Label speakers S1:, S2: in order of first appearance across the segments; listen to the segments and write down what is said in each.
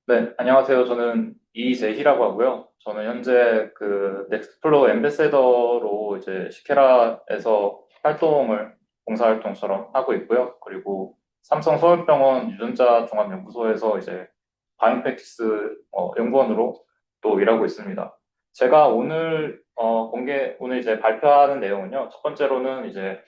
S1: 네, 안녕하세요. 저는 이재희라고 하고요. 저는 현재 그 넥스트플로우 앰베세더로 이제 시케라에서 봉사활동처럼 하고 있고요. 그리고 삼성 서울병원 유전자 종합연구소에서 이제 바이오인팩티스 연구원으로 또 일하고 있습니다. 제가 오늘 이제 발표하는 내용은요. 첫 번째로는 이제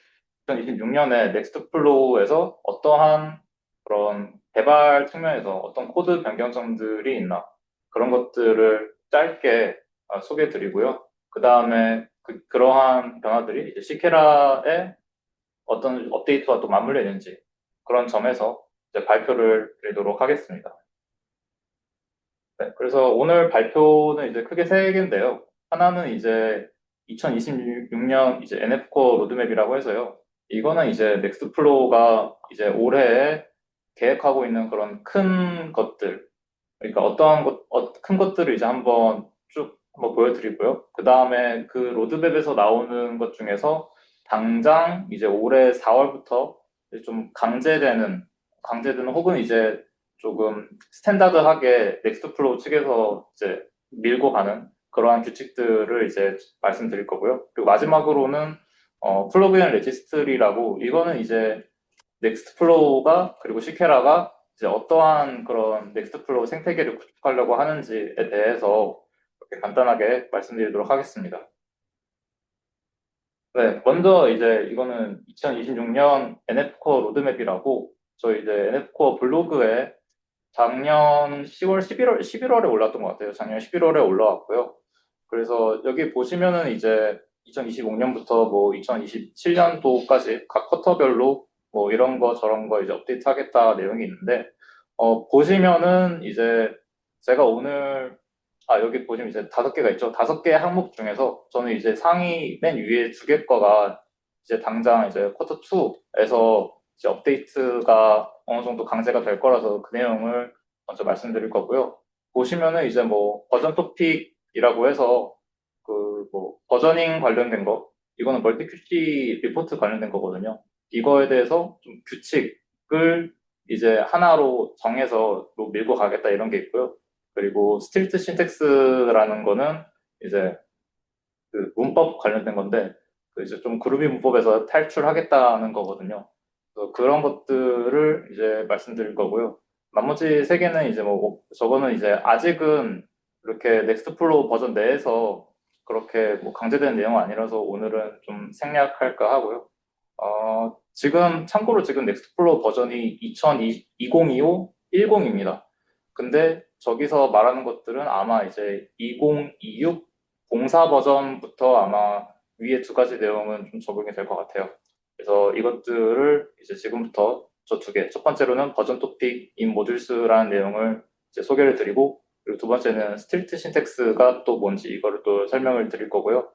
S1: 2026년에 넥스트플로우에서 어떠한 그런 개발 측면에서 어떤 코드 변경점들이 있나 그런 것들을 짧게 소개해 드리고요. 그 다음에 그러한 변화들이 이제 시케라의 어떤 업데이트와 또 맞물려 있는지 그런 점에서 이제 발표를 드리도록 하겠습니다. 네, 그래서 오늘 발표는 이제 크게 세 개인데요. 하나는 이제 2026년 이제 NF코어 로드맵이라고 해서요. 이거는 이제 넥스트플로우가 이제 올해에 계획하고 있는 그런 큰 것들, 그러니까 큰 것들을 이제 한번 보여드리고요. 그 다음에 그 로드맵에서 나오는 것 중에서 당장 이제 올해 4월부터 좀 강제되는 혹은 이제 조금 스탠다드하게 넥스트플로우 측에서 이제 밀고 가는 그러한 규칙들을 이제 말씀드릴 거고요. 그리고 마지막으로는 플러그인 레지스트리라고 이거는 이제 넥스트플로우가 그리고 시케라가 이제 어떠한 그런 넥스트플로우 생태계를 구축하려고 하는지에 대해서 이렇게 간단하게 말씀드리도록 하겠습니다. 네, 먼저 이제 이거는 2026년 NF코어 로드맵이라고 저희 이제 NF코어 블로그에 작년 10월, 11월에 올랐던 것 같아요. 작년 11월에 올라왔고요. 그래서 여기 보시면은 이제 2025년부터 뭐 2027년도까지 각 쿼터별로 뭐 이런 거 저런 거 이제 업데이트 하겠다 내용이 있는데, 보시면은 이제 제가 오늘, 여기 보시면 이제 5개가 있죠. 5개 항목 중에서 저는 이제 상위 맨 위에 2개 거가 이제 당장 이제 쿼터 2에서 이제 업데이트가 어느 정도 강제가 될 거라서 그 내용을 먼저 말씀드릴 거고요. 보시면은 이제 뭐 버전 토픽이라고 해서 그 뭐 버저닝 관련된 거, 이거는 멀티 QC 리포트 관련된 거거든요. 이거에 대해서 좀 규칙을 이제 하나로 정해서 뭐 밀고 가겠다 이런 게 있고요. 그리고 스틸트 신텍스라는 거는 이제 그 문법 관련된 건데 그 이제 좀 그루비 문법에서 탈출하겠다는 거거든요. 그래서 그런 것들을 이제 말씀드릴 거고요. 나머지 세 개는 이제 저거는 이제 아직은 이렇게 넥스트플로우 버전 내에서 그렇게 뭐 강제된 내용은 아니라서 오늘은 좀 생략할까 하고요. 참고로 지금 넥스트플로우 버전이 2025 10입니다. 근데 저기서 말하는 것들은 아마 이제 2026 공사 버전부터 아마 위에 2가지 내용은 좀 적용이 될 것 같아요. 그래서 이것들을 이제 지금부터 저 2개, 첫 번째로는 버전 토픽 인 모듈스라는 내용을 이제 소개를 드리고, 그리고 두 번째는 스틸트 신텍스가 또 뭔지 이거를 또 설명을 드릴 거고요.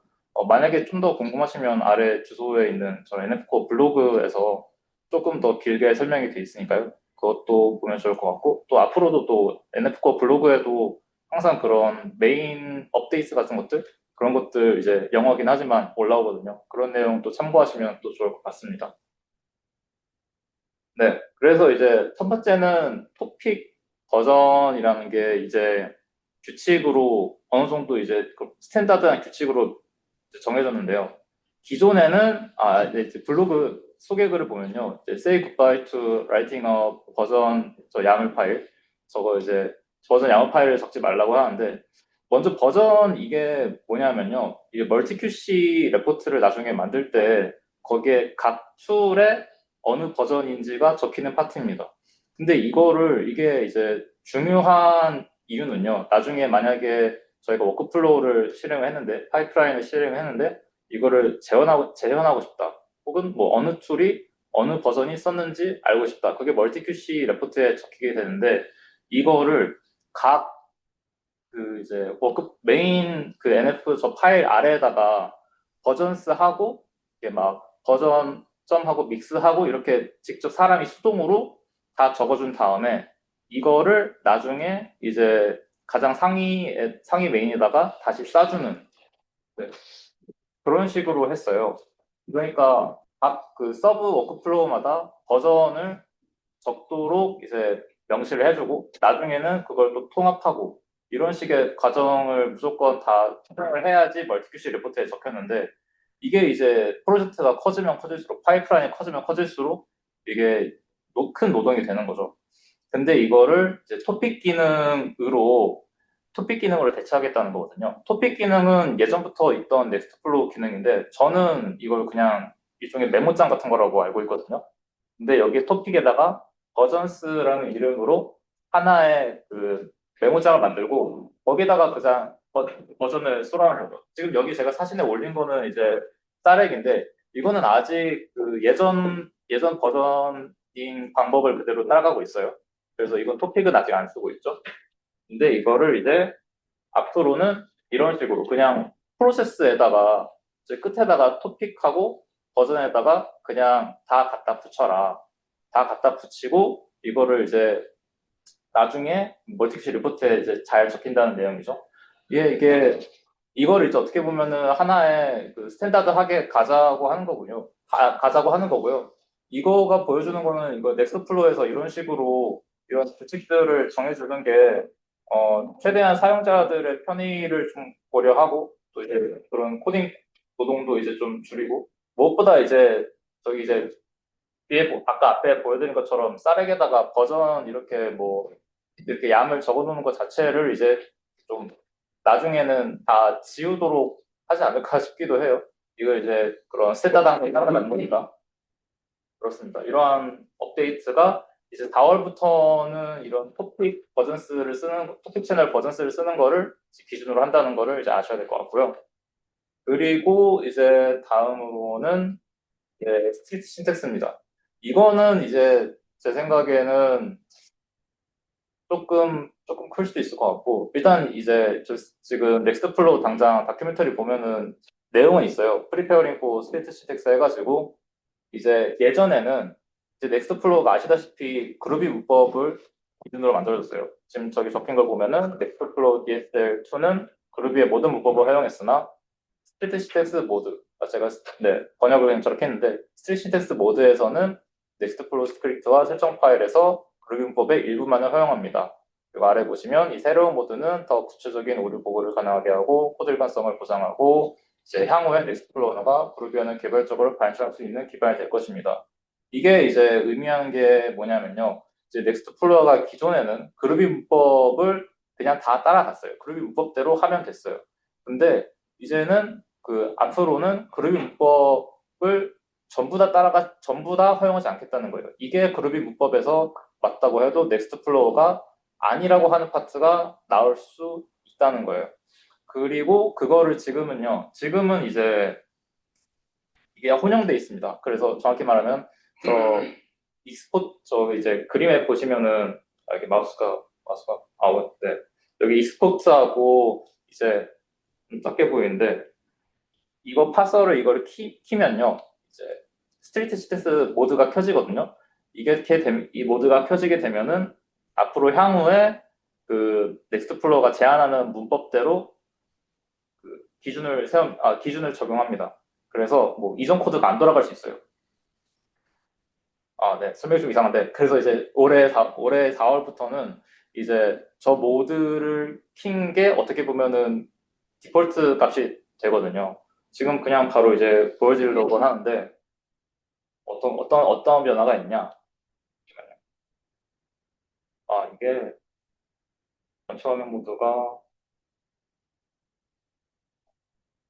S1: 만약에 좀 더 궁금하시면 아래 주소에 있는 저 NF코 블로그에서 조금 더 길게 설명이 돼 있으니까요. 그것도 보면 좋을 것 같고, 또 앞으로도 또 NF코 블로그에도 항상 그런 메인 업데이트 같은 것들, 그런 것들 이제 영어긴 하지만 올라오거든요. 그런 내용도 참고하시면 또 좋을 것 같습니다. 네. 그래서 이제 첫 번째는 토픽 버전이라는 게 이제 규칙으로 어느 정도 이제 그 스탠다드한 규칙으로 이제 정해졌는데요. 기존에는 이제 블로그 소개글을 보면요. 이제 say goodbye to writing a 버전 저 YAML 파일 저거 이제 버전 YAML 파일을 적지 말라고 하는데, 먼저 버전 이게 뭐냐면요. 이게 멀티 QC 레포트를 나중에 만들 때 거기에 각 툴에 어느 버전인지가 적히는 파트입니다. 근데 이게 이제 중요한 이유는요. 나중에 만약에 저희가 워크플로우를 실행을 했는데, 파이프라인을 실행을 했는데, 이거를 재현하고 싶다. 혹은 뭐 어느 툴이 어느 버전이 썼는지 알고 싶다. 그게 멀티 QC 레포트에 적히게 되는데, 이거를 각 그 이제 메인 그 NF 저 파일 아래에다가 버전스 하고 이게 막 버전 점하고 믹스하고 이렇게 직접 사람이 수동으로 다 적어준 다음에 이거를 나중에 이제 가장 상위 메인에다가 다시 쏴주는, 네, 그런 식으로 했어요. 그러니까 각 그 서브 워크플로우마다 버전을 적도록 이제 명시를 해주고 나중에는 그걸 또 통합하고 이런 식의 과정을 무조건 다 통합을 해야지 멀티QC 리포트에 적혔는데 이게 이제 프로젝트가 커지면 커질수록 파이프라인이 커지면 커질수록 이게 큰 노동이 되는 거죠. 근데 이거를 이제 토픽 기능으로 대체하겠다는 거거든요. 토픽 기능은 예전부터 있던 넥스트플로우 기능인데 저는 이걸 그냥 일종의 메모장 같은 거라고 알고 있거든요. 근데 여기 토픽에다가 버전스라는 이름으로 하나의 그 메모장을 만들고 거기다가 그냥 버전을 쏘라는 거죠. 지금 여기 제가 사진에 올린 거는 이제 static인데 이거는 아직 그 예전 버전인 방법을 그대로 따라가고 있어요. 그래서 이건 토픽은 아직 안 쓰고 있죠. 근데 이거를 이제 앞으로는 이런 식으로 그냥 프로세스에다가 이제 끝에다가 토픽하고 버전에다가 그냥 다 갖다 붙여라. 다 갖다 붙이고 이거를 이제 나중에 멀티캐시 리포트에 이제 잘 적힌다는 내용이죠. 이게 이거를 이제 어떻게 보면은 하나의 그 스탠다드하게 가자고 하는 거군요. 가자고 하는 거고요. 이거가 보여주는 거는 이거 넥스트플로어에서 이런 식으로 이런 규칙들을 정해주는 게 최대한 사용자들의 편의를 좀 고려하고 또 이제 그런 코딩 노동도 이제 좀 줄이고 무엇보다 이제 저기 이제 아까 앞에 보여드린 것처럼 쌀에게다가 버전 이렇게 뭐 이렇게 양을 적어놓는 것 자체를 이제 좀 나중에는 다 지우도록 하지 않을까 싶기도 해요. 이걸 이제 그런 스탠다드하게 따라가는 거니까. 그렇습니다. 이러한 업데이트가 이제 4월부터는 이런 토픽 채널 버전스를 쓰는 거를 기준으로 한다는 거를 이제 아셔야 될 것 같고요. 그리고 이제 다음으로는 스트리트 신텍스입니다. 이거는 이제 제 생각에는 조금 클 수도 있을 것 같고, 일단 이제 지금 넥스트플로우 당장 다큐멘터리 보면은 내용은 있어요. 프리페어링 포 스테이트 신텍스 해가지고, 이제 예전에는 이제 넥스트플로우가 아시다시피 그루비 문법을 기준으로 만들어졌어요. 지금 저기 적힌 걸 보면은 넥스트플로우 DSL2는 그루비의 모든 문법을 활용했으나 스트리트 신텍스 모드, 제가 번역을 그냥 저렇게 했는데 스트리트 신텍스 모드에서는 넥스트플로우 스크립트와 설정 파일에서 그루비 문법의 일부만을 허용합니다. 그리고 아래 보시면 이 새로운 모드는 더 구체적인 오류 보고를 가능하게 하고 코드 일관성을 보장하고 이제 향후에 넥스트플로러가 그루비언을 개별적으로 발전할 수 있는 기반이 될 것입니다. 이게 이제 의미하는 게 뭐냐면요. 이제 넥스트플로러가 기존에는 그루비 문법을 그냥 다 따라갔어요. 그루비 문법대로 하면 됐어요. 근데 이제는 그 앞으로는 그루비 문법을 전부 다 허용하지 않겠다는 거예요. 이게 그루비 문법에서 맞다고 해도 넥스트플로어가 아니라고 하는 파트가 나올 수 있다는 거예요. 그리고 그거를 지금은 이제 이게 혼용돼 있습니다. 그래서 정확히 말하면 저 이제 그림에 보시면은 이렇게 마우스가 네. 여기 익스포트하고 이제 작게 보이는데 이거 파서를 이거를 키면요. 이제 스트리트 시테스 모드가 켜지거든요. 이 모드가 켜지게 되면은 앞으로 향후에 그 넥스트플로어가 제안하는 문법대로 그 기준을 적용합니다. 그래서 뭐 이전 코드가 안 돌아갈 수 있어요. 네. 설명이 좀 이상한데. 그래서 이제 올해 4월부터는 이제 저 모드를 킨 게 어떻게 보면은 디폴트 값이 되거든요. 지금 그냥 바로 이제 보여드리려고 하는데 어떤 변화가 있냐? 이게 전체 화면 모드가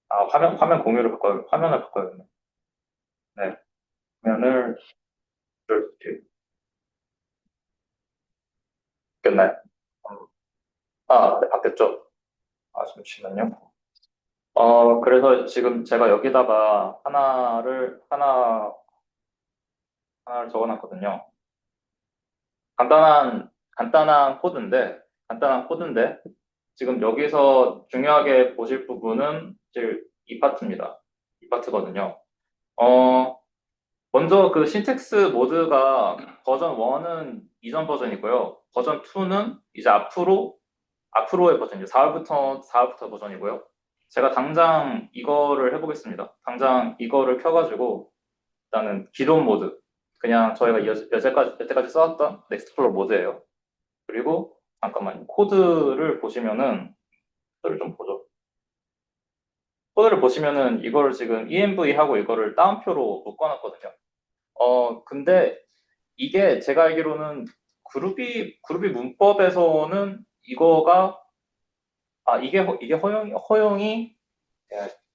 S1: 화면을 바꿔야겠네. 네. 화면을 이렇게 바뀌었나요? 네, 바뀌었죠. 잠시만요. 그래서 지금 제가 여기다가 하나를 적어놨거든요. 간단한 코드인데, 지금 여기서 중요하게 보실 부분은 지금 이 파트입니다. 이 파트거든요. 어, 먼저 그 신텍스 모드가 버전 1은 이전 버전이고요. 버전 2는 이제 앞으로의 버전이죠. 4월부터 버전이고요. 제가 당장 이거를 해보겠습니다. 당장 이거를 켜가지고 일단은 기존 모드, 그냥 저희가 여태까지 써왔던 넥스트플로어 모드예요. 그리고 잠깐만요. 코드를 보시면은 코드를 좀 보죠. 코드를 보시면은 이거를 지금 env하고 이거를 따옴표로 묶어놨거든요. 근데 이게 제가 알기로는 그루비 문법에서는 이거가 이게 허용이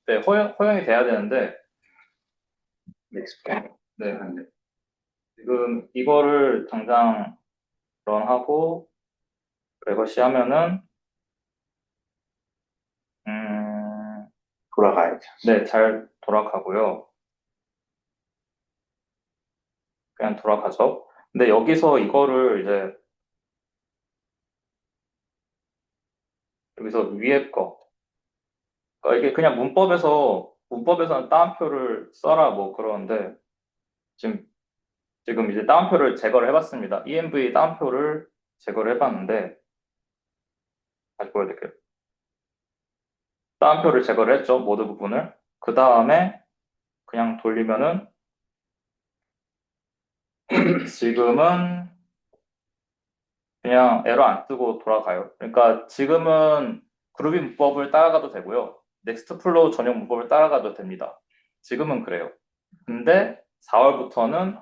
S1: 네, 허용이 돼야 되는데 네. 지금 이거를 당장 런하고 레거시 하면은 음,
S2: 돌아가야죠.
S1: 네, 잘 돌아가고요. 그냥 돌아가죠. 근데 여기서 이거를 이제 여기서 위에 거 그러니까 이게 그냥 문법에서는 따옴표를 써라 뭐 그러는데 지금 이제 따옴표를 제거를 해봤습니다. env 따옴표를 제거를 해봤는데 다시 보여드릴게요. 따옴표를 제거를 했죠. 모드 부분을. 그 다음에 그냥 돌리면은 지금은 그냥 에러 안 뜨고 돌아가요. 그러니까 지금은 그루비 문법을 따라가도 되고요. 넥스트 플로우 전용 문법을 따라가도 됩니다. 지금은 그래요. 근데 4월부터는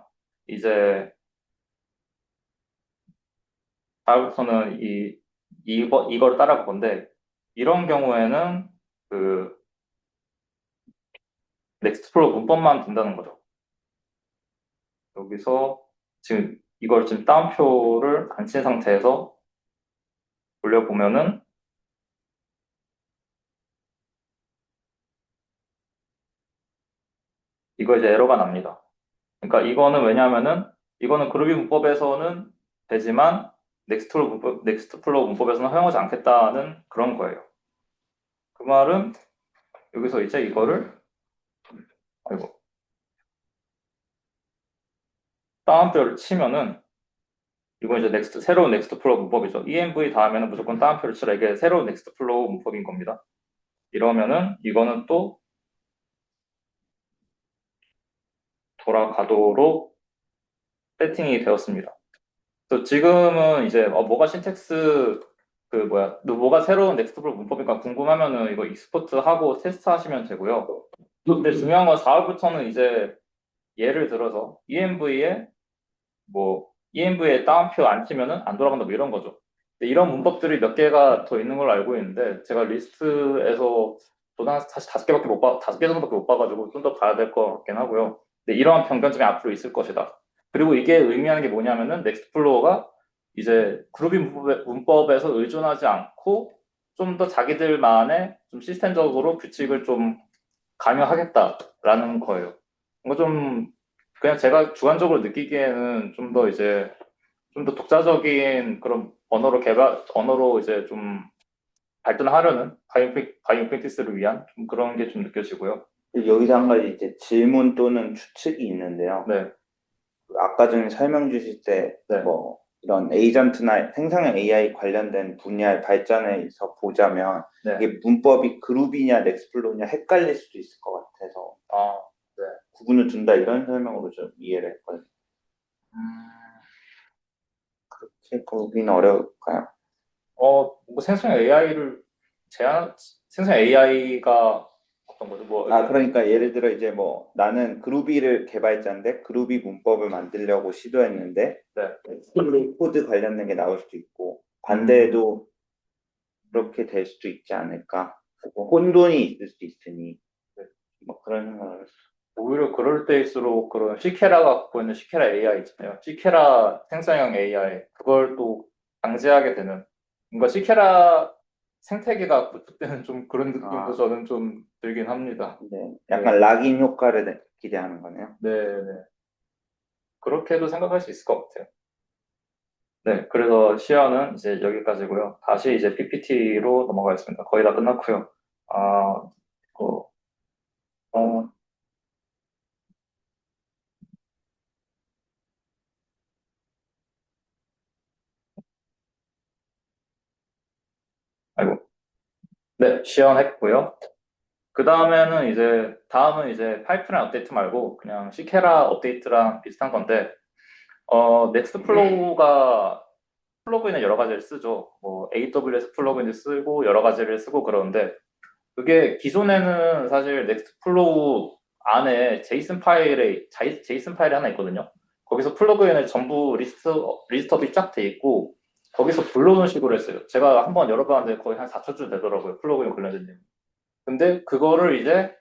S1: 이제 4월부터는 이걸 따라갈 건데 이런 경우에는 그 넥스트 플로우 문법만 된다는 거죠. 여기서 지금 이걸 지금 따옴표를 안 친 상태에서 돌려보면은 이거 이제 에러가 납니다. 그러니까 이거는 왜냐하면은 이거는 그루비 문법에서는 되지만 넥스트 플로우 문법에서는 허용하지 않겠다는 그런 거예요. 그 말은 여기서 이제 이거를 아이고 따옴표를 치면은 이건 이제 새로운 넥스트 플로우 문법이죠. env 다음에는 무조건 따옴표를 치라. 이게 새로운 넥스트 플로우 문법인 겁니다. 이러면은 이거는 또 돌아가도록 세팅이 되었습니다. 그래서 지금은 이제 뭐가 신텍스 뭐가 새로운 넥스트 플로우 문법인가 궁금하면은 이거 익스포트 하고 테스트 하시면 되고요. 근데 중요한 건 4월부터는 이제 예를 들어서 env에 따옴표 안 치면은 안 돌아간다 뭐 이런 거죠. 근데 이런 문법들이 몇 개가 더 있는 걸로 알고 있는데 제가 리스트에서 저도 한 사실 5개밖에 다섯 개 정도밖에 못 봐가지고 좀 더 봐야 될 것 같긴 하고요. 근데 이러한 변경점이 앞으로 있을 것이다. 그리고 이게 의미하는 게 뭐냐면은 넥스트 플로어가 이제 그루비 문법에서 의존하지 않고 좀 더 자기들만의 좀 시스템적으로 규칙을 좀 강요하겠다라는 거예요. 이거 좀 그냥 제가 주관적으로 느끼기에는 좀 더 독자적인 그런 언어로 이제 좀 발전하려는 바이오 프랙티스를 위한 좀 그런 게 좀 느껴지고요.
S2: 여기서 한 가지 이제 질문 또는 추측이 있는데요.
S1: 네,
S2: 아까 전에 설명 주실 때
S1: 네,
S2: 뭐 이런 에이전트나 생성형 AI 관련된 분야의 발전에서 보자면
S1: 네.
S2: 이게 문법이 그룹이냐 넥스플로우냐 헷갈릴 수도 있을 것 같아서
S1: 아, 네.
S2: 구분을 둔다 이런 설명으로 좀 이해를 했거든요.
S1: 음,
S2: 그렇게 보기는 어려울까요?
S1: 뭐 생성 AI가 어떤 거죠?
S2: 아, 그러니까 예를 들어 이제 뭐 나는 그루비를 개발자인데 그루비 문법을 만들려고 시도했는데
S1: 네.
S2: 코드 관련된 게 나올 수도 있고
S1: 음,
S2: 반대로 그렇게 될 수도 있지 않을까. 뭐 혼돈이 있을 수 있으니
S1: 네.
S2: 뭐 그런 생각을 했어요.
S1: 오히려 그럴 때일수록 그런 시케라가 갖고 있는 시케라 AI 있잖아요. 시케라 생성형 AI 그걸 또 강제하게 되는 뭔가 시케라 생태계가 구축되는 좀 그런 느낌도
S2: 아,
S1: 저는 좀 들긴 합니다.
S2: 네.
S1: 네,
S2: 약간 락인 효과를 기대하는 거네요.
S1: 네, 네. 그렇게도 생각할 수 있을 것 같아요. 네, 그래서 시연은 이제 여기까지고요. 다시 이제 PPT로 넘어가겠습니다. 거의 다 끝났고요. 아, 어, 어, 아이고, 네, 시연했고요. 다음은 이제 파이프라인 업데이트 말고 그냥 시케라 업데이트랑 비슷한 건데, 넥스트 플로우가 플러그인을 여러 가지를 쓰죠. 뭐 AWS 플러그인을 쓰고 여러 가지를 쓰고 그러는데 그게 기존에는 사실 넥스트플로우 안에 제이슨 파일이 하나 있거든요. 거기서 플러그인을 전부 리스트업이 쫙 돼 있고 거기서 불러오는 식으로 했어요. 제가 한번 열어봤는데 거의 한 4천 줄 되더라고요. 플러그인 관련된 내용. 근데 그거를 이제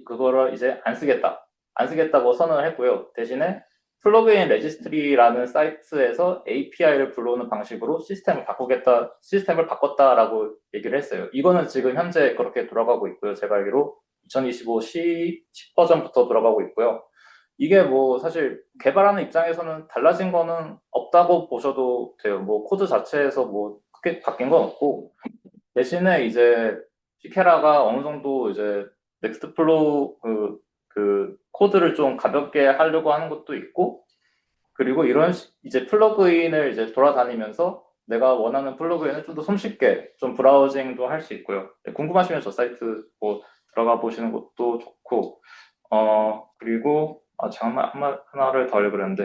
S1: 그거를 이제 안 쓰겠다고 선언을 했고요. 대신에 플러그인 레지스트리라는 사이트에서 API를 불러오는 방식으로 시스템을 바꿨다라고 얘기를 했어요. 이거는 지금 현재 그렇게 돌아가고 있고요. 제가 알기로 2025 10 버전부터 돌아가고 있고요. 이게 뭐 사실 개발하는 입장에서는 달라진 거는 없다고 보셔도 돼요. 뭐 코드 자체에서 뭐 크게 바뀐 건 없고 대신에 이제 시케라가 어느 정도 이제 넥스트플로우 그 코드를 좀 가볍게 하려고 하는 것도 있고 그리고 이제 플러그인을 이제 돌아다니면서 내가 원하는 플러그인을 좀 더 손쉽게 좀 브라우징도 할 수 있고요. 네, 궁금하시면 저 사이트 뭐 들어가 보시는 것도 좋고 그리고 잠깐만 하나를 더 하려고 그랬는데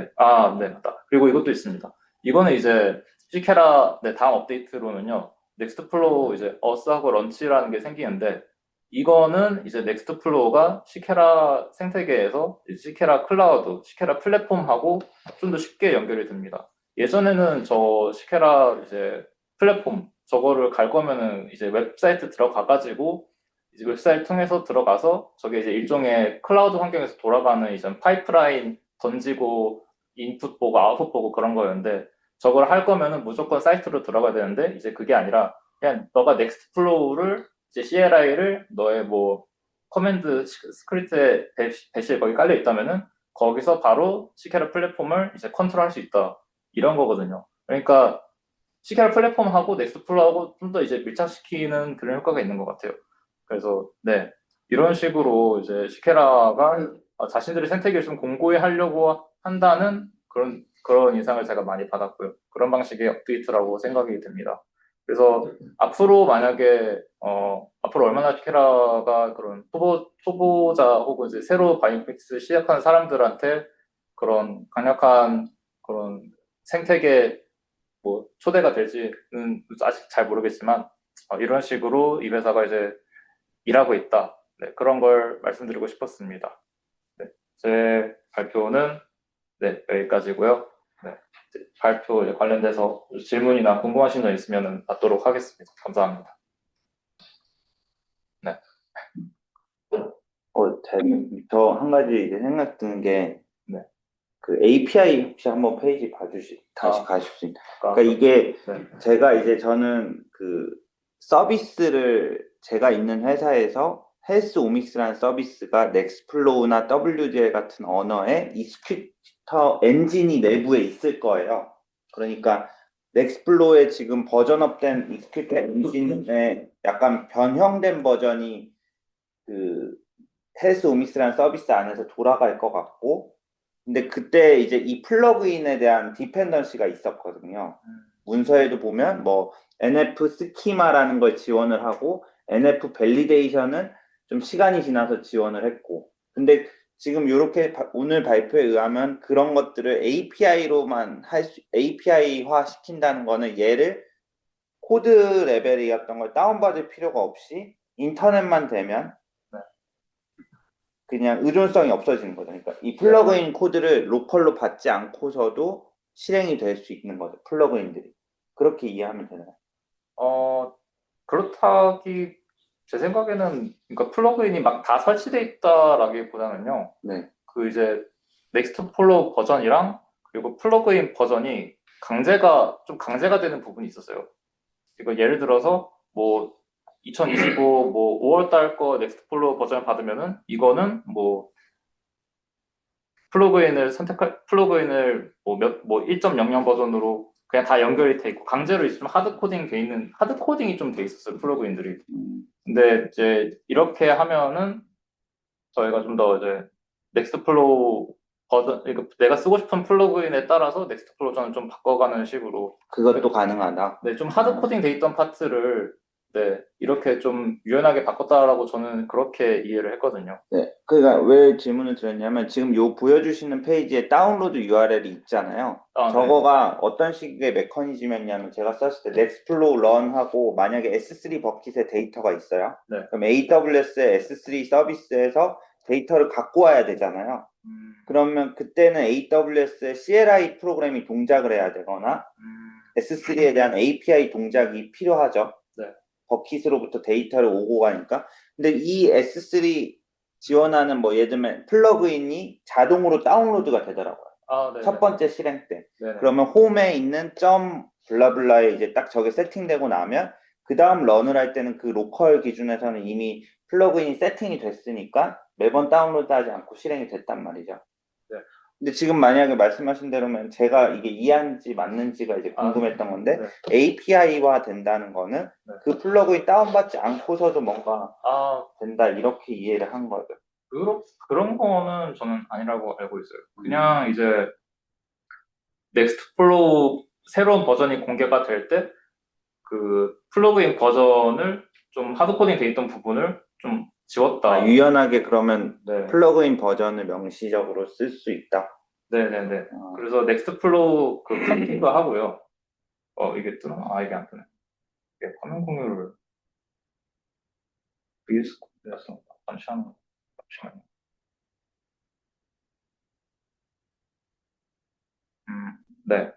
S1: 네 맞다. 그리고 이것도 있습니다. 이거는 이제 시케라 다음 업데이트로는요. 넥스트플로우 이제 어스하고 런치라는 게 생기는데 이거는 이제 넥스트플로우가 시케라 생태계에서 시케라 클라우드, 시케라 플랫폼하고 좀 더 쉽게 연결이 됩니다. 예전에는 저 시케라 이제 플랫폼 저거를 갈 거면은 이제 웹사이트 들어가가지고 이제 웹사이트 통해서 들어가서 저게 이제 일종의 클라우드 환경에서 돌아가는 이제 파이프라인 던지고 인풋 보고 아웃풋 보고 그런 거였는데 저걸 할 거면은 무조건 사이트로 들어가야 되는데 이제 그게 아니라 그냥 너가 넥스트 플로우를 이제 CLI를 너의 뭐 커맨드 스크립트에 배시에 거기 깔려 있다면은 거기서 바로 시케라 플랫폼을 이제 컨트롤할 수 있다 이런 거거든요. 그러니까 시케라 플랫폼하고 넥스트 플로우하고 좀 더 이제 밀착시키는 그런 효과가 있는 것 같아요. 그래서 네 이런 식으로 이제 시케라가 자신들의 생태계를 좀 공고히 하려고 한다는 그런 인상을 제가 많이 받았고요. 그런 방식의 업데이트라고 생각이 됩니다. 그래서 앞으로 만약에 앞으로 얼마나 시케라가 그런 초보자 혹은 이제 새로 바이오픽스 시작하는 사람들한테 그런 강력한 그런 생태계 뭐 초대가 될지는 아직 잘 모르겠지만 이런 식으로 이 회사가 이제 일하고 있다. 네, 그런 걸 말씀드리고 싶었습니다. 네, 제 발표는 여기까지고요. 네, 발표 관련돼서 질문이나 궁금하신 점 있으면 받도록 하겠습니다. 감사합니다. 네.
S2: 저 한 가지 이제 생각 드는 게,
S1: 네.
S2: 그 API 혹시 한번 페이지 다시 가실 수 있나요? 그러니까 이게
S1: 네.
S2: 저는 그 서비스를 제가 있는 회사에서 헬스 오믹스라는 서비스가 넥스플로우나 WGL 같은 언어의 익스큐터 엔진이 내부에 있을 거예요. 그러니까 넥스플로우의 지금 버전업된 익스큐터 엔진의 약간 변형된 버전이 그 헬스 오믹스라는 서비스 안에서 돌아갈 것 같고, 근데 그때 이제 이 플러그인에 대한 디펜던시가 있었거든요. 문서에도 보면 뭐 NF 스키마라는 걸 지원을 하고 NF 밸리데이션은 좀 시간이 지나서 지원을 했고, 근데 지금 이렇게 오늘 발표에 의하면 그런 것들을 API로만 API화 시킨다는 거는 얘를 코드 레벨이었던 걸 다운받을 필요가 없이 인터넷만 되면 그냥 의존성이 없어지는 거죠. 그러니까 이 플러그인 코드를 로컬로 받지 않고서도 실행이 될 수 있는 거죠. 플러그인들이. 그렇게 이해하면 되나요?
S1: 그렇다기 제 생각에는 그러니까 플러그인이 막 다 설치돼 있다라기보다는요.
S2: 네.
S1: 그 이제 넥스트 플로우 버전이랑 그리고 플러그인 버전이 강제가 되는 부분이 있었어요. 이거 예를 들어서 뭐 2025 뭐 5월 달 거 넥스트 플로우 버전 받으면은 이거는 뭐 플러그인을 뭐 1.00 버전으로 그냥 다 연결이 돼 있고 강제로 이제 좀 하드 코딩이 좀 돼 있었어요 플러그인들이. 근데 이제 이렇게 하면은 저희가 좀 더 이제 넥스트 플로우 버전 그러니까 내가 쓰고 싶은 플러그인에 따라서 넥스트 플로우 버전을 좀 바꿔가는 식으로
S2: 그것도 가능하다.
S1: 네, 좀 하드 코딩 돼 있던 파트를 네, 이렇게 좀 유연하게 바꿨다라고 저는 그렇게 이해를 했거든요.
S2: 네. 그러니까 왜 질문을 드렸냐면 지금 요 보여주시는 페이지에 다운로드 URL이 있잖아요.
S1: 아, 네.
S2: 저거가 어떤 식의 메커니즘이었냐면 제가 썼을 때 넥스플로우 런하고 만약에 S3 버킷에 데이터가 있어요.
S1: 네.
S2: 그럼 AWS의 S3 서비스에서 데이터를 갖고 와야 되잖아요. 그러면 그때는 AWS의 CLI 프로그램이 동작을 해야 되거나 S3에 대한 API 동작이 필요하죠.
S1: 네.
S2: 버킷으로부터 데이터를 오고 가니까. 근데 이 S3 지원하는 뭐 예를 들면 플러그인이 자동으로 다운로드가 되더라고요.
S1: 아, 네.
S2: 첫 번째 실행 때.
S1: 네.
S2: 그러면 홈에 있는 점 블라블라에 이제 딱 저게 세팅되고 나면 그 다음 런을 할 때는 그 로컬 기준에서는 이미 플러그인이 세팅이 됐으니까 매번 다운로드하지 않고 실행이 됐단 말이죠.
S1: 네.
S2: 근데 지금 만약에 말씀하신 대로면 제가 이게 이해한지 맞는지가 이제
S1: 아,
S2: 궁금했던 건데
S1: 네.
S2: API화 된다는 거는
S1: 네.
S2: 그 플러그인 다운받지 않고서도 뭔가
S1: 아,
S2: 된다 이렇게 이해를 한 거죠.
S1: 그런 거는 저는 아니라고 알고 있어요. 그냥 이제 넥스트플로우 새로운 버전이 공개가 될 때 그 플러그인 버전을 좀 하드코딩 돼 있던 부분을 좀 지웠다.
S2: 유연하게 그러면
S1: 네.
S2: 플러그인 버전을 명시적으로 쓸 수 있다.
S1: 네네네. 그래서 넥스트플로우 그 컨피그 하고요. 이게 뜨나? 아, 이게 안 뜨네. 이게 화면 공유를 VS 코드에서 잠시만요. 네.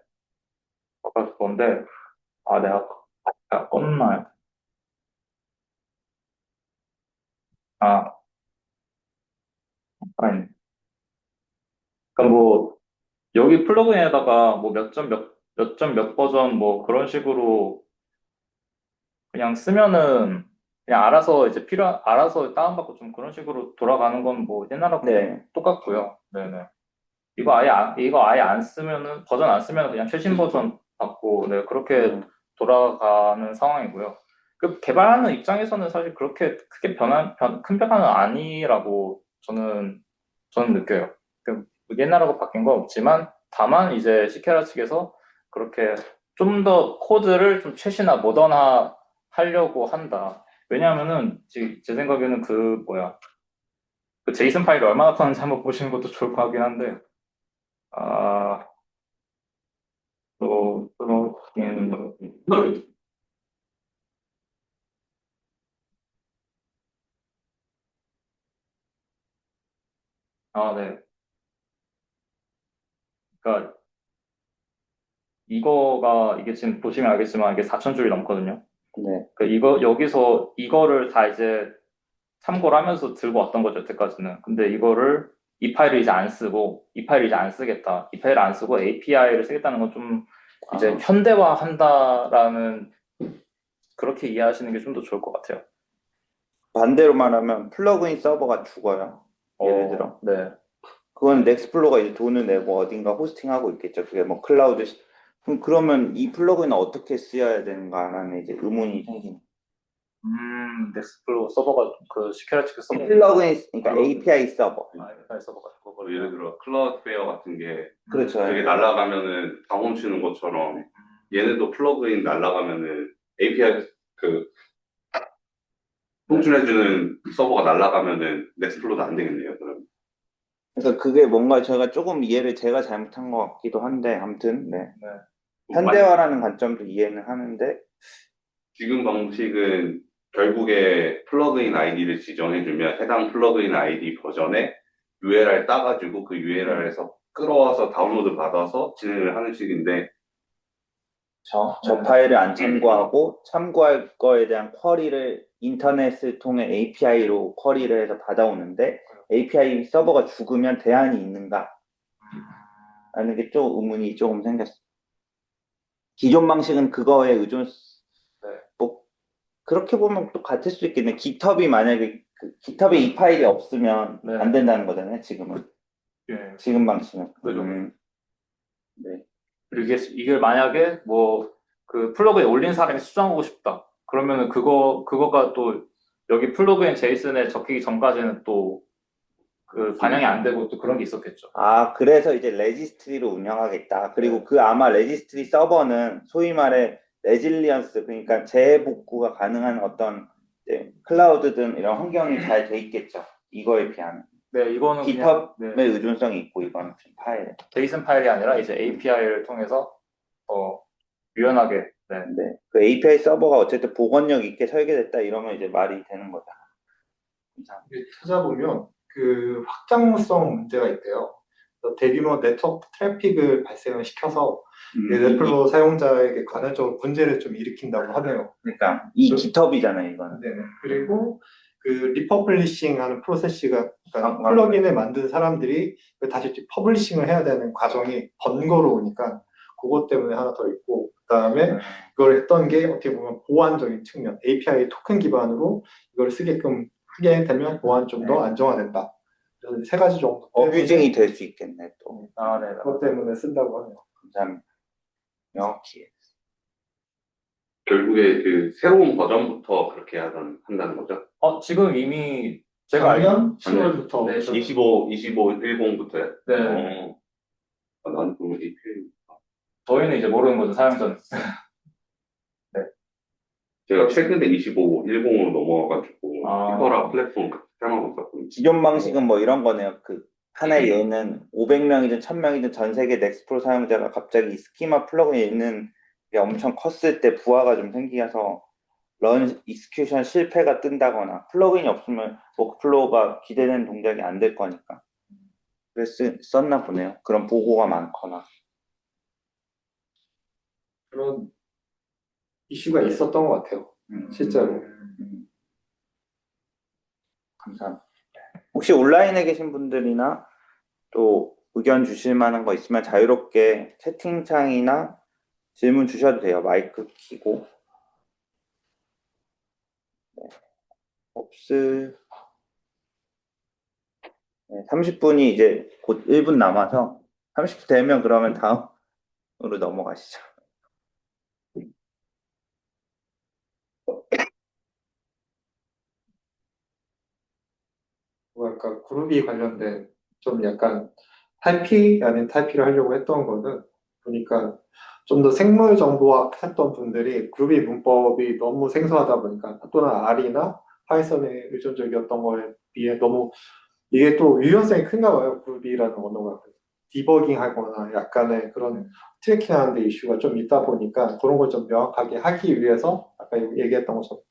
S1: 아까 그건데, 내가 껐나요? 아, 아니. 그러니까 뭐, 여기 플러그인에다가 뭐 몇 점 몇 버전 뭐 그런 식으로 그냥 쓰면은 그냥 알아서 이제 알아서 다운받고 좀 그런 식으로 돌아가는 건 뭐 옛날하고
S2: 네.
S1: 똑같고요. 네네. 이거 아예 안 쓰면은, 버전 안 쓰면 그냥 최신 버전 받고, 네, 그렇게 돌아가는 상황이고요. 그 개발하는 입장에서는 사실 그렇게 크게 큰 변화는 아니라고 저는 느껴요. 그 옛날하고 바뀐 건 없지만, 다만 이제 시케라 측에서 그렇게 좀 더 코드를 좀 최신화, 모던화 하려고 한다. 왜냐하면은, 제 생각에는 그 제이슨 파일이 얼마나 커는지 한번 보시는 것도 좋을 것 같긴 한데, 아, 인, 네. 그러니까 이게 지금 보시면 알겠지만 이게 4천 줄이 넘거든요.
S2: 네.
S1: 여기서 이거를 다 이제 참고를 하면서 들고 왔던 거죠, 여태까지는. 근데 이 파일을 이제 안 쓰고, 이 파일을 이제 안 쓰겠다. 이 파일을 안 쓰고 API를 쓰겠다는 건 좀 이제 현대화 한다라는, 그렇게 이해하시는 게 좀 더 좋을 것 같아요.
S2: 반대로 말하면 플러그인 서버가 죽어요. 예를 들어.
S1: 네.
S2: 그건 넥스플로가 이제 돈을 내고 어딘가 호스팅하고 있겠죠. 그게 뭐 클라우드. 그러면 이 플러그인은 어떻게 쓰여야 되는가라는 이제 의문이 생기는.
S1: 넥스플로우 서버가 그 시케라 측 서버.
S2: 플러그인, 그러니까 API 서버.
S1: API 서버가 그거.
S3: 예를 들어 클라우드웨어 같은 게
S2: 그렇죠.
S3: 되게 날아가면은 다 멈추는 것처럼 얘네도 플러그인 날아가면은 API 그 송출해주는 서버가 날아가면은 넥스플로도 안 되겠네요. 그럼
S2: 그러니까 그게 뭔가 제가 조금 이해를 제가 잘못한 것 같기도 한데, 아무튼, 네. 현대화라는 관점도 이해는 하는데,
S3: 지금 방식은 결국에 플러그인 아이디를 지정해주면 해당 플러그인 아이디 버전에 URL 따가지고 그 URL에서 끌어와서 다운로드 받아서 진행을 하는 식인데
S2: 저 파일을 안 참고하고 참고할 거에 대한 쿼리를 인터넷을 통해 API로 쿼리를 해서 받아오는데 API 서버가 죽으면 대안이 있는가? 라는 게 좀 의문이 조금 생겼어요. 기존 방식은 그거에 뭐 그렇게 보면 또 같을 수 있겠네. GitHub이 만약에 GitHub에 이 파일이 없으면 안 된다는 거잖아요. 지금은.
S1: 예.
S2: 지금 방식은.
S1: 그죠.
S2: 네.
S1: 그리고 이게 만약에 그 플러그인 올린 사람이 수정하고 싶다. 그러면은 그거가 또 여기 플러그인 제이슨에 적히기 전까지는 또 그 반영이 안 되고 또 그런 게 있었겠죠.
S2: 그래서 이제 레지스트리로 운영하겠다. 그리고
S1: 네.
S2: 그 아마 레지스트리 서버는 소위 말해 레질리언스, 그러니까 재복구가 가능한 어떤 이제 클라우드든 이런 환경이 잘 돼 있겠죠. 이거에 비하면.
S1: 네, 이거는
S2: GitHub의
S1: 네,
S2: 의존성이 있고 이거는 좀 파일.
S1: 제이슨 파일이 아니라 이제 API를 통해서 유연하게 네,
S2: 근데 그 API 서버가 어쨌든 복원력 있게 설계됐다 이러면 이제 말이 되는 거다. 이상.
S4: 이게 찾아보면 그 확장성 문제가 있대요. 그래서 대규모 네트워크 트래픽을 발생을 시켜서 넷플로 사용자에게 간헐적으로 문제를 좀 일으킨다고 하네요.
S2: 그러니까 이 GitHub이잖아요, 이거는.
S4: 네네. 그리고 그 리퍼블리싱 하는 프로세스가, 그러니까
S2: 아,
S4: 플러긴을 만든 사람들이 다시 퍼블리싱을 해야 되는 과정이 번거로우니까 그것 때문에 하나 더 있고, 그다음에 이걸 했던 게 어떻게 보면 보안적인 측면, API 토큰 기반으로 이걸 쓰게끔 하게 되면 보안 좀 더 안정화된다. 그래서 세 가지 정도
S2: 어뷰징이 될 수 있겠네, 또.
S1: 아, 네,
S4: 그것 때문에 쓴다고 하네요.
S2: 감사합니다. 명확히.
S3: 결국에 그 새로운 버전부터 그렇게 한다는 거죠?
S1: 지금 이미 제가
S4: 작년
S3: 작년
S4: 10월부터
S1: 네,
S3: 10.10.10부터요?
S1: 네,
S3: 난 그럼 API.
S1: 저희는 이제 모르는 거죠, 사용자는.
S3: 제가 최근에 25.10으로 넘어와가지고,
S1: 아.
S3: 히퍼라 플랫폼 사용하고 있었거든요.
S2: 기존 방식은 뭐 이런 거네요. 그 하나의 예는 500명이든 1000명이든 전 세계 넥스프로 사용자가 갑자기 이 스키마 플러그인이 있는 게 엄청 컸을 때 부하가 좀 생기서 런 익스큐션 실패가 뜬다거나 플러그인이 없으면 워크플로우가 기대되는 동작이 안 될 거니까. 그래서 썼나 보네요. 그런 보고가 많거나.
S4: 그런 이슈가 있었던 것 같아요. 실제로.
S2: 감사합니다. 혹시 온라인에 계신 분들이나 또 의견 주실 만한 거 있으면 자유롭게 채팅창이나 질문 주셔도 돼요. 마이크 켜고. 네. 옵스. 네, 30분이 이제 곧 1분 남아서 30분 되면 그러면 다음으로 넘어가시죠.
S4: 뭐랄까 그룹이 관련된 좀 약간 탈피 아닌 탈피를 하려고 했던 거는 보니까 좀 더 생물 정보학 했던 분들이 그룹이 문법이 너무 생소하다 보니까 또는 R이나 파이썬에 의존적이었던 거에 비해 너무 이게 또 유연성이 큰가 봐요. 그룹이라는 언어가 디버깅하거나 약간의 그런 트래킹하는 데 이슈가 좀 있다 보니까 그런 걸 좀 명확하게 하기 위해서 아까 얘기했던 것처럼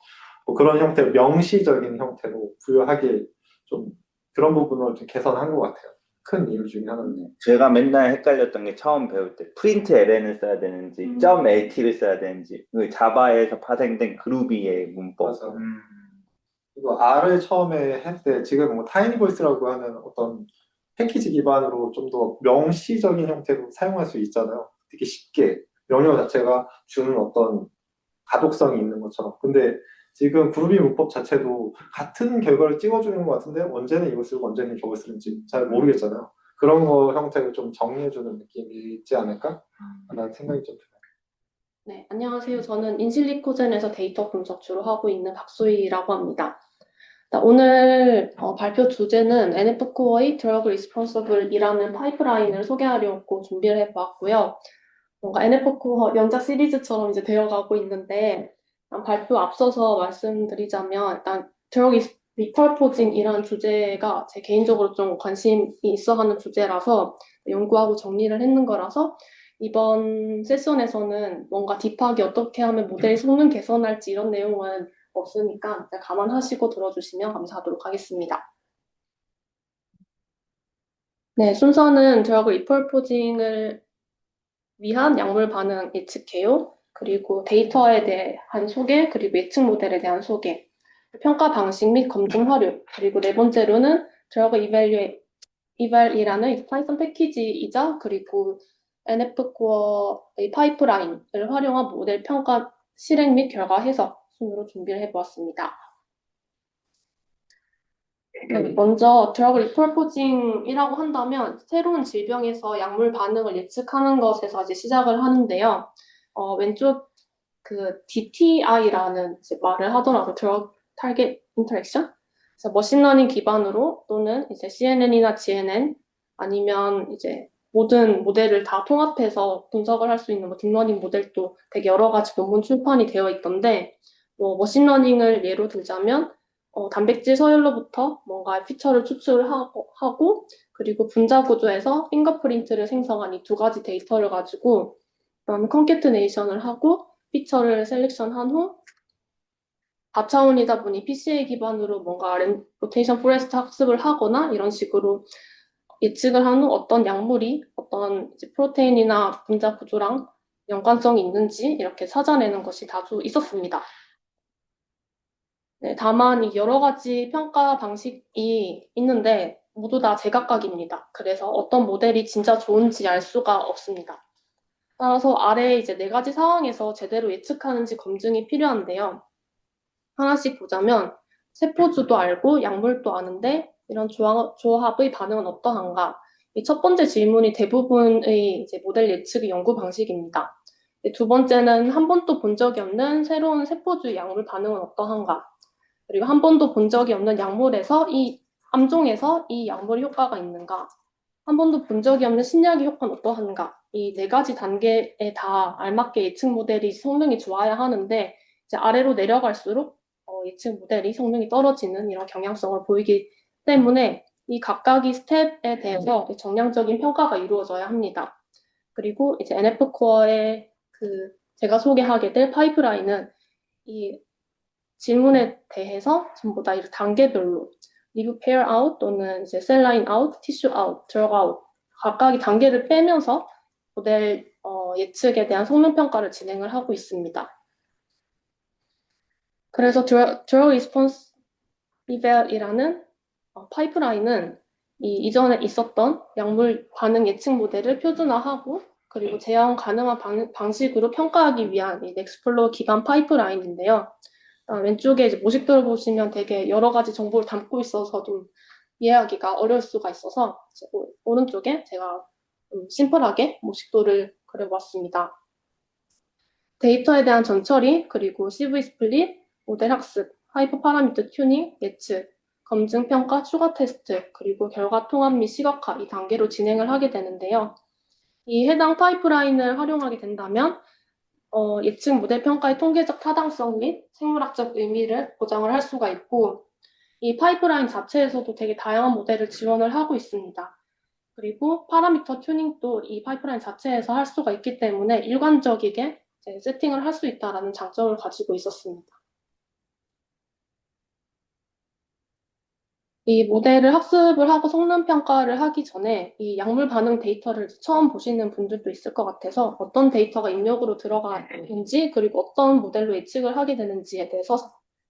S4: 뭐 그런 형태로 명시적인 형태로 부여하기 좀 그런 부분을 좀 개선한 것 같아요. 큰 이유 중에 하나는.
S2: 제가 맨날 헷갈렸던 게 처음 배울 때 프린트 ln을 써야 되는지 .lt를 써야 되는지 그 자바에서 파생된 그루비의 문법.
S4: 맞아. 이거 R을 처음에 할 때 지금 뭐 타이니보이스라고 하는 어떤 패키지 기반으로 좀 더 명시적인 형태로 사용할 수 있잖아요. 되게 쉽게 명령 자체가 주는 어떤 가독성이 있는 것처럼. 근데 지금 그루비 문법 자체도 같은 결과를 찍어주는 것 같은데 언제는 이걸 쓰고 언제는 저걸 쓰는지 잘 모르겠잖아요. 그런 거 형태를 좀 정리해주는 느낌이 있지 않을까? 라는 생각이 좀 들어요.
S5: 네, 안녕하세요. 저는 인실리코젠에서 데이터 분석 주로 하고 있는 박소희라고 합니다. 오늘 발표 주제는 NF코어의 Drug Responsible이라는 파이프라인을 소개하려고 준비를 해보았고요. 뭔가 NF코어 연작 시리즈처럼 이제 되어가고 있는데 발표 앞서서 말씀드리자면 일단 Drug Repurposing이라는 주제가 제 개인적으로 좀 관심이 있어 하는 주제라서 연구하고 정리를 했는 거라서 이번 세션에서는 뭔가 딥하게 어떻게 하면 모델 성능 개선할지 이런 내용은 없으니까 감안하시고 들어주시면 감사하도록 하겠습니다. 네, 순서는 드러그 리퍼포징을 위한 약물 반응 예측 개요, 그리고 데이터에 대한 소개, 그리고 예측 모델에 대한 소개, 평가 방식 및 검증 활용, 그리고 네 번째로는 드러그 이발이라는 파이썬 패키지이자 그리고 NF코어의 파이프라인을 활용한 모델 평가 실행 및 결과 해석 순으로 준비를 해보았습니다. 먼저 드러그 리퍼포징이라고 한다면 새로운 질병에서 약물 반응을 예측하는 것에서 이제 시작을 하는데요. 왼쪽 그 DTI라는 말을 하더라고요. 드러그 타겟 인터랙션. 그래서 머신러닝 기반으로 또는 이제 CNN이나 GNN 아니면 이제 모든 모델을 다 통합해서 분석을 할 수 있는 뭐 딥러닝 모델도 되게 여러 가지 논문 출판이 되어 있던데, 뭐 머신러닝을 예로 들자면 단백질 서열로부터 뭔가 피처를 추출하고 그리고 분자 구조에서 핑거프린트를 생성한 이 두 가지 데이터를 가지고 그다음에 컨캐트네이션을 하고 피처를 셀렉션한 후 다차원이다 보니 PCA 기반으로 뭔가 로테이션 포레스트 학습을 하거나 이런 식으로 예측을 한 후 어떤 약물이 어떤 이제 프로테인이나 분자 구조랑 연관성이 있는지 이렇게 찾아내는 것이 다수 있었습니다. 네, 다만 이 여러 가지 평가 방식이 있는데 모두 다 제각각입니다. 그래서 어떤 모델이 진짜 좋은지 알 수가 없습니다. 따라서 아래 이제 네 가지 상황에서 제대로 예측하는지 검증이 필요한데요. 하나씩 보자면 세포주도 알고 약물도 아는데 이런 조합의 반응은 어떠한가? 이 첫 번째 질문이 대부분의 이제 모델 예측의 연구 방식입니다. 두 번째는 한 번도 본 적이 없는 새로운 세포주 약물 반응은 어떠한가? 그리고 한 번도 본 적이 없는 약물에서 이 암종에서 이 약물 효과가 있는가? 한 번도 본 적이 없는 신약의 효과는 어떠한가? 이 네 가지 단계에 다 알맞게 예측 모델이 성능이 좋아야 하는데 이제 아래로 내려갈수록 예측 모델이 성능이 떨어지는 이런 경향성을 보이기 때문에 이 각각의 스텝에 대해서 정량적인 평가가 이루어져야 합니다. 그리고 이제 NF 코어의 제가 소개하게 될 파이프라인은 이 질문에 대해서 전부 다 이렇게 단계별로 리브 페어 아웃 또는 이제 셀라인 아웃, 티슈 아웃, 드럭 아웃 각각의 단계를 빼면서 모델 예측에 대한 성능 평가를 진행을 하고 있습니다. 그래서 드럭 리스폰스 리벨이라는 파이프라인은 이전에 있었던 약물 반응 예측 모델을 표준화하고 그리고 재현 가능한 방식으로 평가하기 위한 이 넥스플로어 기반 파이프라인인데요. 왼쪽에 이제 모식도를 보시면 되게 여러 가지 정보를 담고 있어서 좀 이해하기가 어려울 수가 있어서 오른쪽에 제가 심플하게 모식도를 그려봤습니다. 데이터에 대한 전처리, 그리고 CV 스플릿, 모델 학습, 하이퍼 파라미터 튜닝, 예측, 검증, 평가, 추가 테스트, 그리고 결과 통합 및 시각화 이 단계로 진행을 하게 되는데요. 이 해당 파이프라인을 활용하게 된다면 예측 모델 평가의 통계적 타당성 및 생물학적 의미를 보장을 할 수가 있고 이 파이프라인 자체에서도 되게 다양한 모델을 지원을 하고 있습니다. 그리고 파라미터 튜닝도 이 파이프라인 자체에서 할 수가 있기 때문에 일관적이게 세팅을 할 수 있다는 장점을 가지고 있었습니다. 이 모델을 학습을 하고 성능 평가를 하기 전에 이 약물 반응 데이터를 처음 보시는 분들도 있을 것 같아서 어떤 데이터가 입력으로 들어가는지 그리고 어떤 모델로 예측을 하게 되는지에 대해서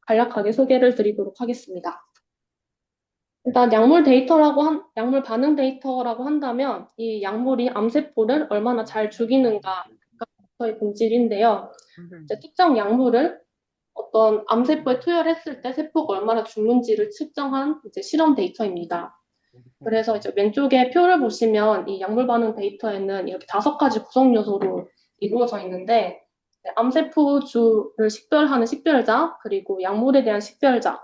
S5: 간략하게 소개를 드리도록 하겠습니다. 일단 약물 반응 데이터라고 한다면 이 약물이 암세포를 얼마나 잘 죽이는가가 데이터의 본질인데요. 이제 특정 약물을 어떤 암세포에 투여했을 때 세포가 얼마나 죽는지를 측정한 이제 실험 데이터입니다. 그래서 이제 왼쪽에 표를 보시면 이 약물 반응 데이터에는 이렇게 5가지 구성 요소로 이루어져 있는데 암세포주를 식별하는 식별자, 그리고 약물에 대한 식별자,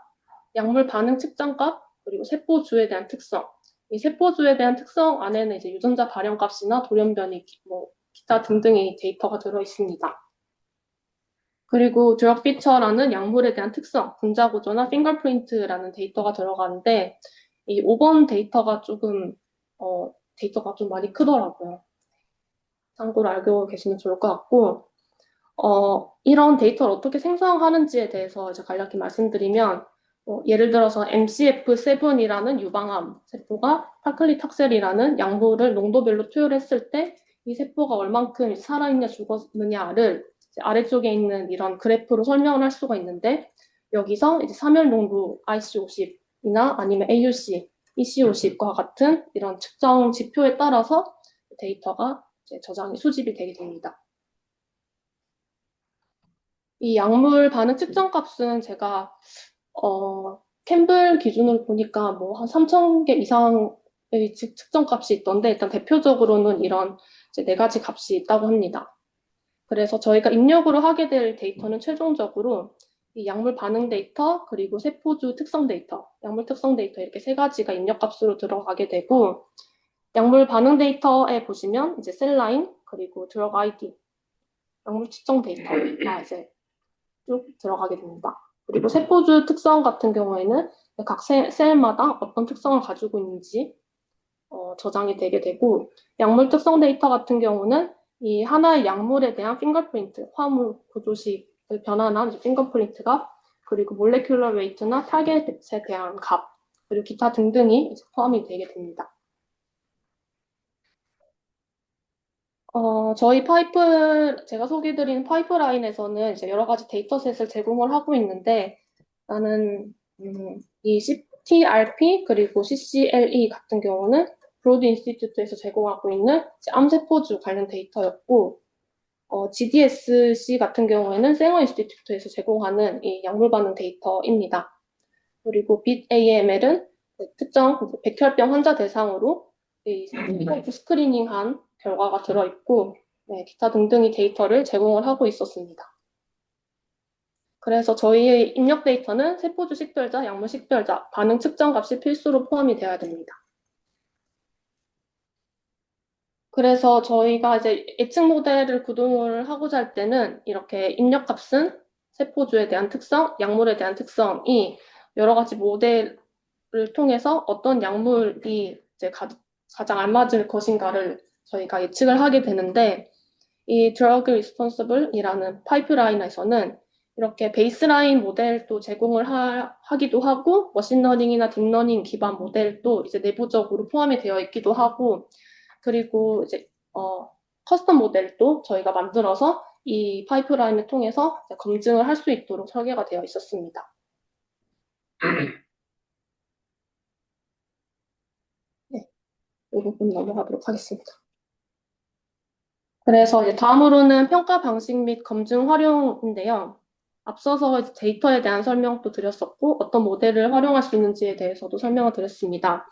S5: 약물 반응 측정값, 그리고 세포주에 대한 특성. 이 세포주에 대한 특성 안에는 이제 유전자 발현값이나 돌연변이, 뭐 기타 등등의 데이터가 들어 있습니다. 그리고 드럭 피처라는 약물에 대한 특성, 분자 구조나 핑거프린트라는 데이터가 들어가는데 이 5번 데이터가 데이터가 좀 많이 크더라고요. 참고로 알고 계시면 좋을 것 같고 이런 데이터를 어떻게 생성하는지에 대해서 이제 간략히 말씀드리면 예를 들어서 MCF7이라는 유방암 세포가 파클리탁셀이라는 약물을 농도별로 투여했을 때 이 세포가 얼만큼 살아있냐 죽었느냐를 아래쪽에 있는 이런 그래프로 설명을 할 수가 있는데 여기서 이제 사멸 농도 IC50이나 아니면 AUC, EC50과 같은 이런 측정 지표에 따라서 데이터가 이제 저장이 수집이 되게 됩니다. 이 약물 반응 측정 값은 제가 캠블 기준으로 보니까 뭐 한 3,000개 이상의 측정 값이 있던데 일단 대표적으로는 이런 이제 4가지 값이 있다고 합니다. 그래서 저희가 입력으로 하게 될 데이터는 최종적으로 이 약물 반응 데이터 그리고 세포주 특성 데이터, 약물 특성 데이터 이렇게 3가지가 입력 값으로 들어가게 되고 약물 반응 데이터에 보시면 이제 셀라인 그리고 드러그 아이디, 약물 측정 데이터가 이제 쭉 들어가게 됩니다. 그리고 세포주 특성 같은 경우에는 각 셀마다 어떤 특성을 가지고 있는지 저장이 되게 되고, 약물 특성 데이터 같은 경우는 이 하나의 약물에 대한 핑거프린트, 화물 구조식을 변환한 이제 핑거프린트가, 그리고 몰레큘러 웨이트나 타겟에 대한 값, 그리고 기타 등등이 이제 포함이 되게 됩니다. 제가 소개드린 파이프라인에서는 이제 여러 가지 데이터셋을 제공을 하고 있는데, 나는, 이 TRP 그리고 CCLE 같은 경우는 브로드 인스티튜트에서 제공하고 있는 이제 암세포주 관련 데이터였고, GDSC 같은 경우에는 생어 인스티튜트에서 제공하는 이 약물 반응 데이터입니다. 그리고 BIT-AML은 특정 백혈병 환자 대상으로 이 스크리닝한 결과가 들어있고, 네, 기타 등등의 데이터를 제공을 하고 있었습니다. 그래서 저희의 입력 데이터는 세포주 식별자, 약물 식별자, 반응 측정 값이 필수로 포함이 되어야 됩니다. 그래서 저희가 이제 예측 모델을 구동을 하고자 할 때는 이렇게 입력 값은 세포주에 대한 특성, 약물에 대한 특성이 여러 가지 모델을 통해서 어떤 약물이 이제 가장 알맞을 것인가를 저희가 예측을 하게 되는데, 이 drug responsible이라는 파이프라인에서는 이렇게 베이스라인 모델도 제공을 하기도 하고, 머신러닝이나 딥러닝 기반 모델도 이제 내부적으로 포함이 되어 있기도 하고, 그리고 이제 커스텀 모델도 저희가 만들어서 이 파이프라인을 통해서 검증을 할 수 있도록 설계가 되어 있었습니다. 네, 이 부분 넘어가도록 하겠습니다. 그래서 이제 다음으로는 평가 방식 및 검증 활용인데요. 앞서서 이제 데이터에 대한 설명도 드렸었고, 어떤 모델을 활용할 수 있는지에 대해서도 설명을 드렸습니다.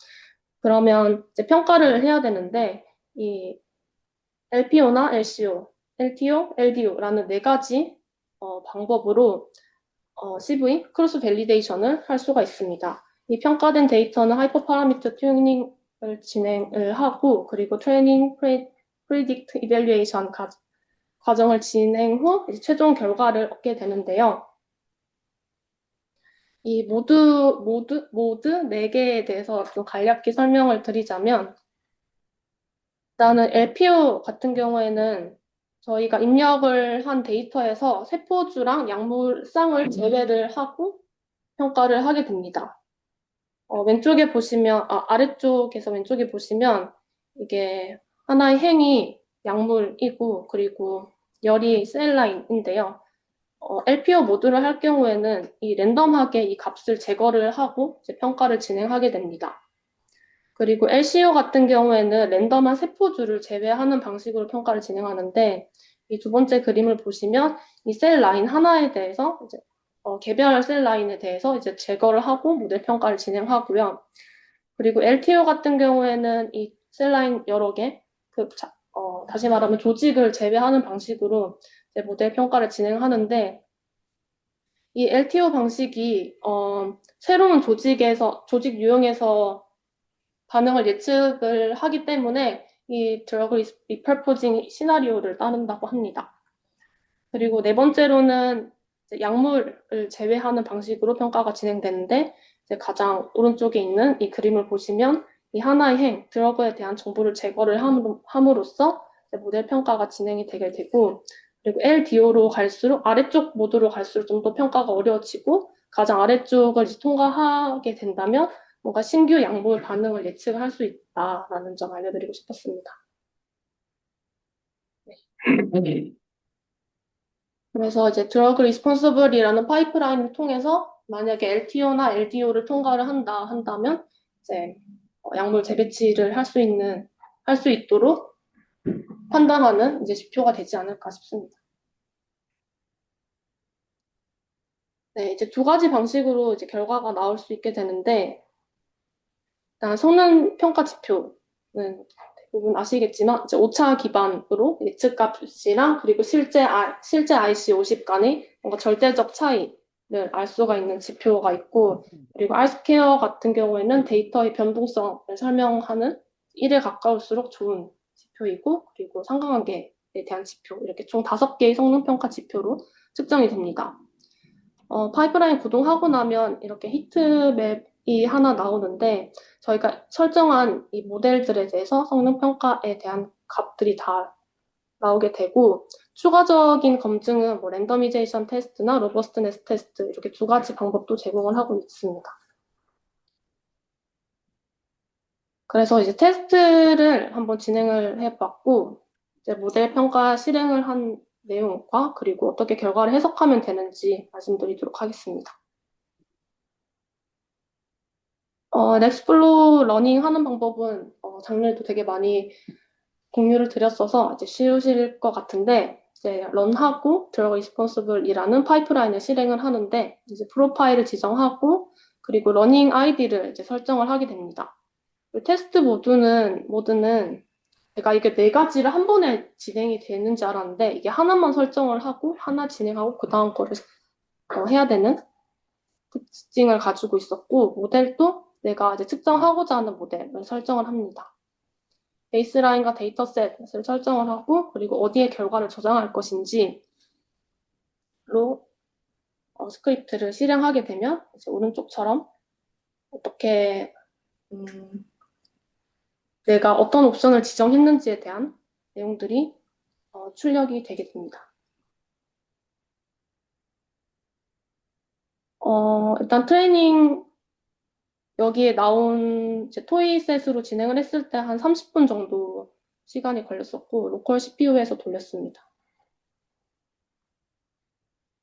S5: 그러면 이제 평가를 해야 되는데, 이 LPO나 LCO, LTO, LDO라는 네 가지 방법으로 CV, 크로스 밸리데이션을 할 수가 있습니다. 이 평가된 데이터는 하이퍼 파라미터 튜닝을 진행을 하고, 그리고 트레이닝, 프리딕트, 이밸류에이션 과정을 진행 후 이제 최종 결과를 얻게 되는데요. 이 모드 4개에 대해서 좀 간략히 설명을 드리자면, 일단은 LPO 같은 경우에는 저희가 입력을 한 데이터에서 세포주랑 약물쌍을 제외를 하고 평가를 하게 됩니다. 왼쪽에 보시면, 아래쪽에서 왼쪽에 보시면 이게 하나의 행이 약물이고, 그리고 열이 셀라인인데요. LPO 모드를 할 경우에는 이 랜덤하게 이 값을 제거를 하고 이제 평가를 진행하게 됩니다. 그리고 LCO 같은 경우에는 랜덤한 세포주를 제외하는 방식으로 평가를 진행하는데, 이 두 번째 그림을 보시면 이 셀 라인 하나에 대해서 이제 개별 셀 라인에 대해서 이제 제거를 하고 모델 평가를 진행하고요. 그리고 LTO 같은 경우에는 이 셀 라인 여러 개, 다시 말하면 조직을 제외하는 방식으로 이제 모델 평가를 진행하는데, 이 LTO 방식이 새로운 조직 유형에서 반응을 예측을 하기 때문에 이 드러그 리퍼포징 시나리오를 따른다고 합니다. 그리고 네 번째로는 이제 약물을 제외하는 방식으로 평가가 진행되는데, 이제 가장 오른쪽에 있는 이 그림을 보시면 이 하나의 행, 드러그에 대한 정보를 제거를 함으로써 이제 모델 평가가 진행이 되게 되고, 그리고 LDO로 갈수록, 아래쪽 모드로 갈수록 좀 더 평가가 어려워지고, 가장 아래쪽을 이제 통과하게 된다면 뭔가 신규 약물 반응을 예측을 할 수 있다라는 점 알려드리고 싶었습니다. 네. 그래서 이제 드러그 리스폰서블이라는 파이프라인을 통해서 만약에 LTO나 LDO를 통과를 한다면 이제 약물 재배치를 할 수 있도록 판단하는 이제 지표가 되지 않을까 싶습니다. 네, 이제 두 가지 방식으로 이제 결과가 나올 수 있게 되는데, 일단 성능 평가 지표는 대부분 아시겠지만 이제 오차 기반으로 예측값이랑 그리고 실제 IC50 간의 뭔가 절대적 차이를 알 수가 있는 지표가 있고, 그리고 R스퀘어 같은 경우에는 데이터의 변동성을 설명하는 1에 가까울수록 좋은 지표이고, 그리고 상관관계에 대한 지표, 이렇게 총 5개의 성능평가 지표로 측정이 됩니다. 파이프라인 구동하고 나면 이렇게 히트맵이 하나 나오는데, 저희가 설정한 이 모델들에 대해서 성능평가에 대한 값들이 다 나오게 되고, 추가적인 검증은 뭐 랜더미제이션 테스트나 로버스트네스 테스트 이렇게 2가지 방법도 제공을 하고 있습니다. 그래서 이제 테스트를 한번 진행을 해봤고, 이제 모델 평가 실행을 한 내용과 그리고 어떻게 결과를 해석하면 되는지 말씀드리도록 하겠습니다. 넥스플로우 러닝 하는 방법은 작년에도 되게 많이 공유를 드렸어서 이제 쉬우실 것 같은데, 이제 런하고 드러그 리스폰시블이라는 파이프라인을 실행을 하는데, 이제 프로파일을 지정하고 그리고 러닝 아이디를 이제 설정을 하게 됩니다. 테스트 모드는 제가 이게 4가지를 한 번에 진행이 되는 줄 알았는데, 이게 하나만 설정을 하고 하나 진행하고 그 다음 거를 해야 되는 특징을 가지고 있었고, 모델도 내가 이제 측정하고자 하는 모델을 설정을 합니다. 베이스라인과 데이터셋을 설정을 하고, 그리고 어디에 결과를 저장할 것인지로 스크립트를 실행하게 되면 이제 오른쪽처럼 어떻게 내가 어떤 옵션을 지정했는지에 대한 내용들이 출력이 되게 됩니다. 일단 트레이닝 여기에 나온 이제 토이셋으로 진행을 했을 때 한 30분 정도 시간이 걸렸었고, 로컬 CPU에서 돌렸습니다.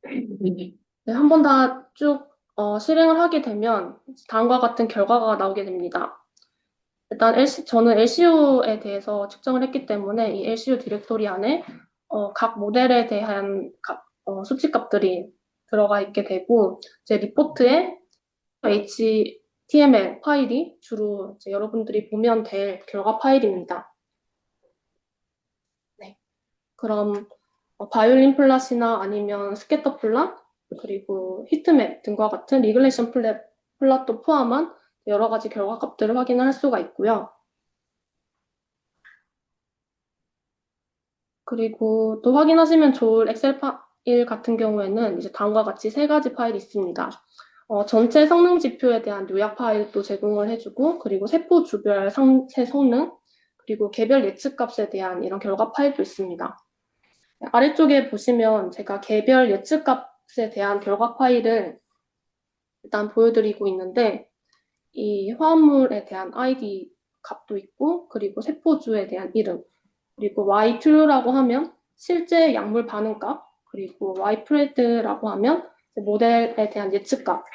S5: 네, 한 번 다 쭉 실행을 하게 되면 다음과 같은 결과가 나오게 됩니다. 일단 저는 LCU에 대해서 측정을 했기 때문에 이 LCU 디렉토리 안에 각 모델에 대한 수치값들이 들어가 있게 되고, 제 리포트에 HTML 파일이 주로 이제 여러분들이 보면 될 결과 파일입니다. 네. 그럼 바이올린 플랫이나 아니면 스캐터 플랫, 그리고 히트맵 등과 같은 리그레이션 플랫도 포함한 여러 가지 결과 값들을 확인할 수가 있고요. 그리고 또 확인하시면 좋을 엑셀 파일 같은 경우에는 이제 다음과 같이 3가지 파일이 있습니다. 전체 성능 지표에 대한 요약 파일도 제공을 해주고, 그리고 세포 주별 세 성능, 그리고 개별 예측 값에 대한 이런 결과 파일도 있습니다. 아래쪽에 보시면 제가 개별 예측 값에 대한 결과 파일을 일단 보여드리고 있는데, 이 화합물에 대한 ID 값도 있고, 그리고 세포주에 대한 이름, 그리고 Y2라고 하면 실제 약물 반응값, 그리고 Y프레드라고 하면 모델에 대한 예측값,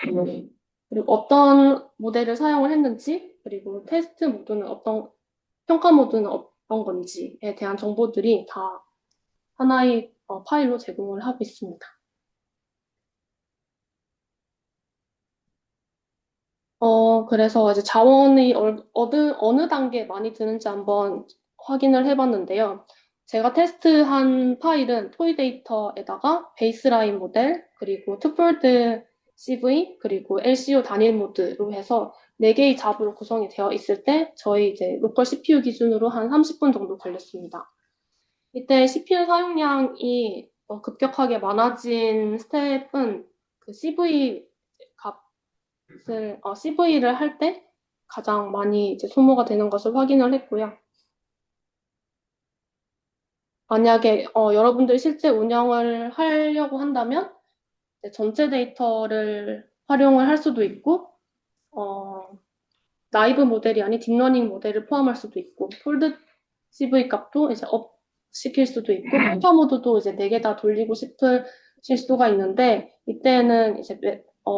S5: 그리고 어떤 모델을 사용을 했는지, 그리고 테스트 모드는 평가 모드는 어떤 건지에 대한 정보들이 다 하나의 파일로 제공을 하고 있습니다. 그래서 이제 자원이 어느 단계에 많이 드는지 한번 확인을 해봤는데요. 제가 테스트한 파일은 토이 데이터에다가 베이스라인 모델, 그리고 투폴드 CV, 그리고 LCO 단일 모드로 해서 4개의 잡으로 구성이 되어 있을 때 저희 이제 로컬 CPU 기준으로 한 30분 정도 걸렸습니다. 이때 CPU 사용량이 급격하게 많아진 스텝은 그 CV CV를 할 때 가장 많이 이제 소모가 되는 것을 확인을 했고요. 만약에 여러분들이 실제 운영을 하려고 한다면 전체 데이터를 활용을 할 수도 있고, 나이브 모델이 아닌 딥러닝 모델을 포함할 수도 있고, 폴드 CV 값도 이제 업 시킬 수도 있고, 평가 모드도 이제 4개 다 돌리고 싶으실 수가 있는데, 이때는 이제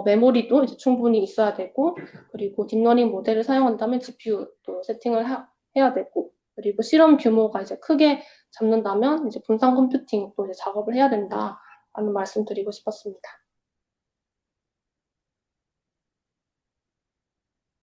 S5: 메모리도 이제 충분히 있어야 되고, 그리고 딥러닝 모델을 사용한다면 GPU도 세팅을 해야 되고, 그리고 실험 규모가 이제 크게 잡는다면 이제 분산 컴퓨팅도 이제 작업을 해야 된다라는 말씀 드리고 싶었습니다.